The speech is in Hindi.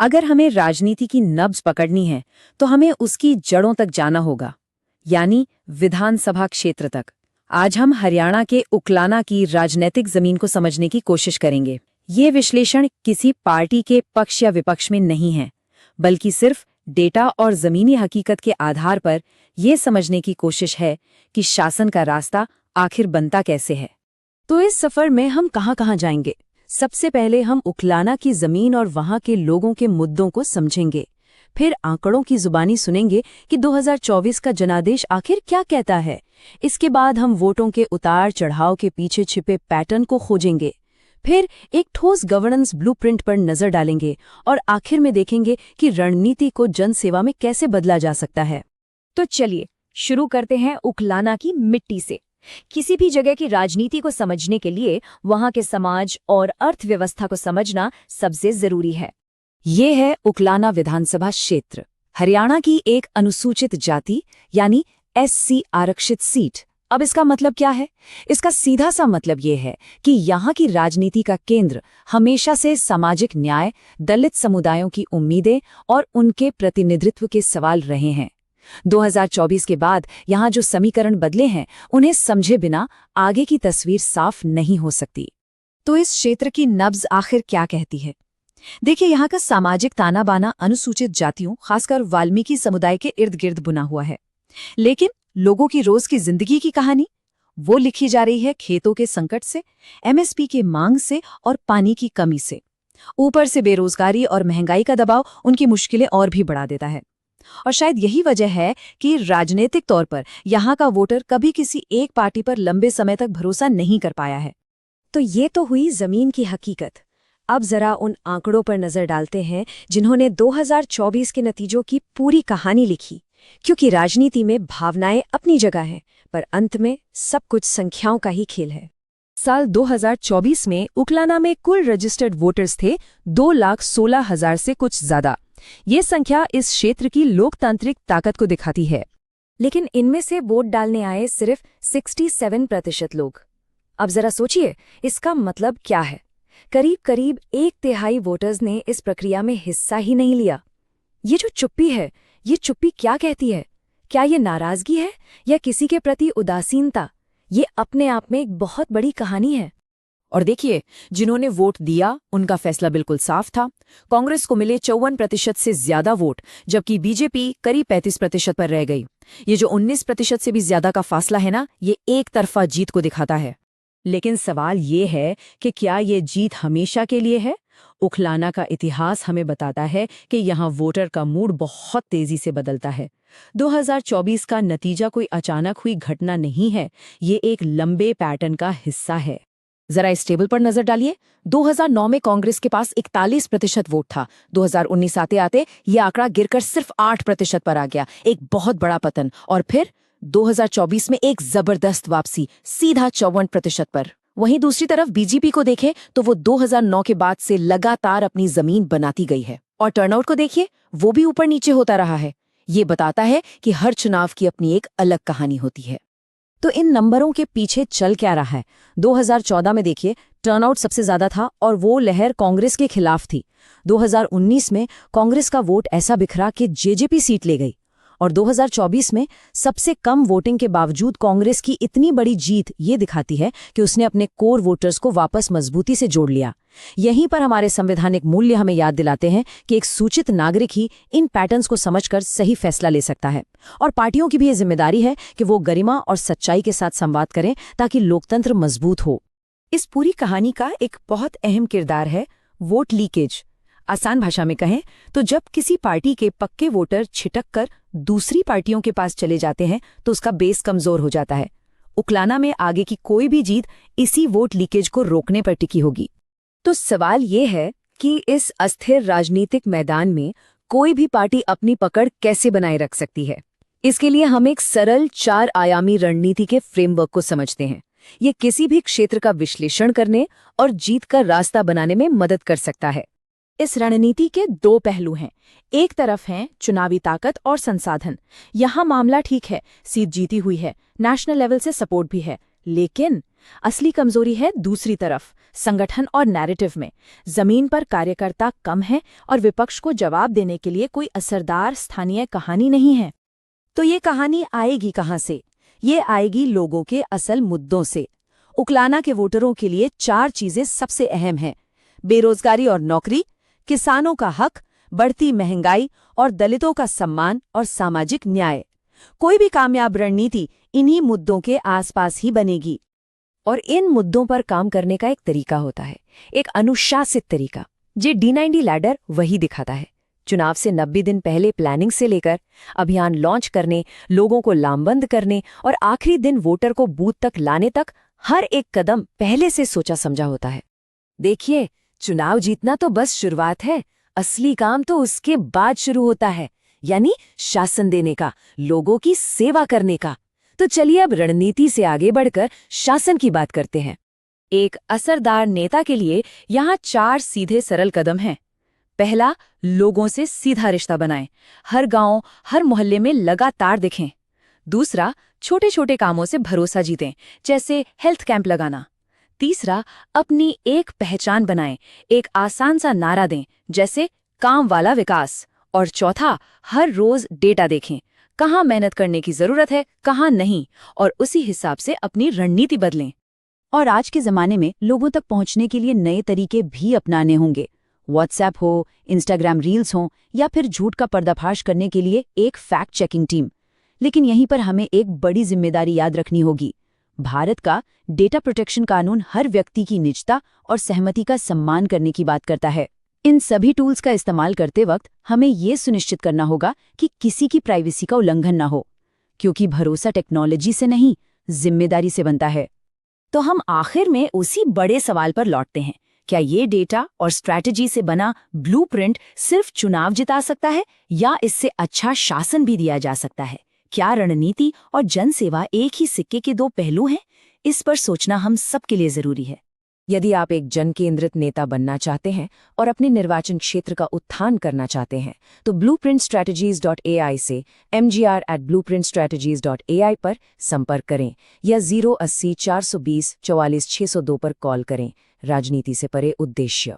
अगर हमें राजनीति की नब्ज पकड़नी है तो हमें उसकी जड़ों तक जाना होगा, यानी विधानसभा क्षेत्र तक। आज हम हरियाणा के उकलाना की राजनीतिक जमीन को समझने की कोशिश करेंगे। ये विश्लेषण किसी पार्टी के पक्ष या विपक्ष में नहीं है, बल्कि सिर्फ डेटा और जमीनी हकीकत के आधार पर यह समझने की कोशिश है कि शासन का रास्ता आखिर बनता कैसे है। तो इस सफर में हम कहाँ जाएंगे? सबसे पहले हम उकलाना की जमीन और वहां के लोगों के मुद्दों को समझेंगे। फिर आंकड़ों की जुबानी सुनेंगे कि 2024 का जनादेश आखिर क्या कहता है। इसके बाद हम वोटों के उतार चढ़ाव के पीछे छिपे पैटर्न को खोजेंगे। फिर एक ठोस गवर्नेंस ब्लूप्रिंट पर नजर डालेंगे और आखिर में देखेंगे कि रणनीति को जनसेवा में कैसे बदला जा सकता है। तो चलिए शुरू करते हैं उकलाना की मिट्टी से। किसी भी जगह की राजनीति को समझने के लिए वहां के समाज और अर्थव्यवस्था को समझना सबसे जरूरी है। ये है उकलाना विधानसभा क्षेत्र, हरियाणा की एक अनुसूचित जाति यानी SC आरक्षित सीट। अब इसका मतलब क्या है? इसका सीधा सा मतलब ये है कि यहाँ की राजनीति का केंद्र हमेशा से सामाजिक न्याय, दलित समुदायों की उम्मीदें और उनके प्रतिनिधित्व के सवाल रहे हैं। 2024 के बाद यहाँ जो समीकरण बदले हैं, उन्हें समझे बिना आगे की तस्वीर साफ नहीं हो सकती। तो इस क्षेत्र की नब्ज आखिर क्या कहती है? देखिए, यहाँ का सामाजिक ताना बाना अनुसूचित जातियों, खासकर वाल्मीकि समुदाय के इर्द गिर्द बुना हुआ है। लेकिन लोगों की रोज की जिंदगी की कहानी वो लिखी जा रही है खेतों के संकट से, MSP की मांग से और पानी की कमी से। ऊपर से बेरोजगारी और महंगाई का दबाव उनकी मुश्किलें और भी बढ़ा देता है। और शायद यही वजह है कि राजनीतिक तौर पर यहाँ का वोटर कभी किसी एक पार्टी पर लंबे समय तक भरोसा नहीं कर पाया है। तो ये तो हुई जमीन की हकीकत। अब जरा उन आंकड़ों पर नजर डालते हैं जिन्होंने 2024 के नतीजों की पूरी कहानी लिखी। क्योंकि राजनीति में भावनाएं अपनी जगह हैं, पर अंत में सब कुछ संख्याओं का ही खेल है। साल 2024 में उकलाना में कुल रजिस्टर्ड वोटर्स थे 2,16,000 से कुछ ज्यादा। ये संख्या इस क्षेत्र की लोकतांत्रिक ताकत को दिखाती है। लेकिन इनमें से वोट डालने आए सिर्फ 67% लोग। अब जरा सोचिए, इसका मतलब क्या है? करीब 1/3 वोटर्स ने इस प्रक्रिया में हिस्सा ही नहीं लिया। ये जो चुप्पी है, ये चुप्पी क्या कहती है? क्या ये नाराजगी है या किसी के प्रति उदासीनता? ये अपने आप में एक बहुत बड़ी कहानी है। और देखिए, जिन्होंने वोट दिया उनका फैसला बिल्कुल साफ था। कांग्रेस को मिले 54% से ज्यादा वोट, जबकि बीजेपी करीब 35% पर रह गई। ये जो 19% से भी ज्यादा का फासला है ना, ये एक तरफा जीत को दिखाता है। लेकिन सवाल ये है कि क्या ये जीत हमेशा के लिए है? उकलाना का इतिहास हमें बताता है कि यहाँ वोटर का मूड बहुत तेजी से बदलता है। 2024 का नतीजा कोई अचानक हुई घटना नहीं है, ये एक लंबे पैटर्न का हिस्सा है। जरा इस टेबल पर नजर डालिए। 2009 में कांग्रेस के पास 41% वोट था। 2019 आते आते ये आंकड़ा गिरकर सिर्फ 8% पर आ गया, एक बहुत बड़ा पतन। और फिर 2024 में एक जबरदस्त वापसी, सीधा 54% पर। वहीं दूसरी तरफ बीजेपी को देखें तो वो 2009 के बाद से लगातार अपनी जमीन बनाती गई है। और टर्नआउट को देखिए, वो भी ऊपर नीचे होता रहा है। ये बताता है कि हर चुनाव की अपनी एक अलग कहानी होती है। तो इन नंबरों के पीछे चल क्या रहा है? 2014 में देखिए, टर्नआउट सबसे ज्यादा था और वो लहर कांग्रेस के खिलाफ थी। 2019 में कांग्रेस का वोट ऐसा बिखरा कि जेजेपी सीट ले गई। और 2024 में सबसे कम वोटिंग के बावजूद कांग्रेस की इतनी बड़ी जीत ये दिखाती है कि उसने अपने कोर वोटर्स को वापस मजबूती से जोड़ लिया। यहीं पर हमारे संवैधानिक मूल्य हमें याद दिलाते हैं कि एक सूचित नागरिक ही इन पैटर्न्स को समझकर सही फैसला ले सकता है। और पार्टियों की भी ये जिम्मेदारी है कि वो गरिमा और सच्चाई के साथ संवाद करें ताकि लोकतंत्र मजबूत हो। इस पूरी कहानी का एक बहुत अहम किरदार है वोट लीकेज। आसान भाषा में कहें तो जब किसी पार्टी के पक्के वोटर छिटक कर दूसरी पार्टियों के पास चले जाते हैं तो उसका बेस कमजोर हो जाता है। उकलाना में आगे की कोई भी जीत इसी वोट लीकेज को रोकने पर टिकी होगी। तो सवाल ये है कि इस अस्थिर राजनीतिक मैदान में कोई भी पार्टी अपनी पकड़ कैसे बनाए रख सकती है? इसके लिए हम एक सरल 4 आयामी रणनीति के फ्रेमवर्क को समझते हैं। ये किसी भी क्षेत्र का विश्लेषण करने और जीत का रास्ता बनाने में मदद कर सकता है। इस रणनीति के 2 पहलू हैं। एक तरफ हैं चुनावी ताकत और संसाधन। यहाँ मामला ठीक है, सीट जीती हुई है, नेशनल लेवल से सपोर्ट भी है। लेकिन असली कमजोरी है दूसरी तरफ, संगठन और नैरेटिव में। जमीन पर कार्यकर्ता कम है और विपक्ष को जवाब देने के लिए कोई असरदार स्थानीय कहानी नहीं है। तो ये कहानी आएगी कहाँ से? ये आएगी लोगों के असल मुद्दों से। उकलाना के वोटरों के लिए 4 चीजें सबसे अहम हैं: बेरोजगारी और नौकरी, किसानों का हक, बढ़ती महंगाई और दलितों का सम्मान और सामाजिक न्याय। कोई भी कामयाब रणनीति इन्हीं मुद्दों के आसपास ही बनेगी। और इन मुद्दों पर काम करने का एक तरीका होता है, एक अनुशासित तरीका। जे D90 लैडर वही दिखाता है। चुनाव से 90 दिन पहले प्लानिंग से लेकर अभियान लॉन्च करने, लोगों को लामबंद करने और आखिरी दिन वोटर को बूथ तक लाने तक हर एक कदम पहले से सोचा समझा होता है। देखिए, चुनाव जीतना तो बस शुरुआत है, असली काम तो उसके बाद शुरू होता है, यानी शासन देने का, लोगों की सेवा करने का। तो चलिए अब रणनीति से आगे बढ़कर शासन की बात करते हैं। एक असरदार नेता के लिए यहाँ 4 सीधे सरल कदम हैं। पहला, लोगों से सीधा रिश्ता बनाएं, हर गांव, हर मोहल्ले में लगातार दिखें। दूसरा, छोटे छोटे कामों से भरोसा जीतें, जैसे हेल्थ कैंप लगाना। तीसरा, अपनी एक पहचान बनाएं, एक आसान सा नारा दें, जैसे काम वाला विकास। और चौथा, हर रोज डेटा देखें, कहाँ मेहनत करने की जरूरत है, कहाँ नहीं, और उसी हिसाब से अपनी रणनीति बदलें। और आज के ज़माने में लोगों तक पहुंचने के लिए नए तरीके भी अपनाने होंगे। व्हाट्सएप हो, इंस्टाग्राम रील्स हो, या फिर झूठ का पर्दाफाश करने के लिए एक फैक्ट चेकिंग टीम। लेकिन यहीं पर हमें एक बड़ी जिम्मेदारी याद रखनी होगी। भारत का डेटा प्रोटेक्शन कानून हर व्यक्ति की निजता और सहमति का सम्मान करने की बात करता है। इन सभी टूल्स का इस्तेमाल करते वक्त हमें ये सुनिश्चित करना होगा कि किसी की प्राइवेसी का उल्लंघन ना हो, क्योंकि भरोसा टेक्नोलॉजी से नहीं, जिम्मेदारी से बनता है। तो हम आखिर में उसी बड़े सवाल पर लौटते हैं, क्या ये डेटा और स्ट्रैटेजी से बना ब्लूप्रिंट सिर्फ चुनाव जिता सकता है, या इससे अच्छा शासन भी दिया जा सकता है? क्या रणनीति और जनसेवा एक ही सिक्के के 2 पहलू हैं? इस पर सोचना हम सबके लिए जरूरी है। यदि आप एक जन केंद्रित नेता बनना चाहते हैं और अपने निर्वाचन क्षेत्र का उत्थान करना चाहते हैं, तो blueprintstrategies.ai से mgr@blueprintstrategies.ai पर संपर्क करें या 080 420 44 602 पर कॉल करें। राजनीति से परे उद्देश्य।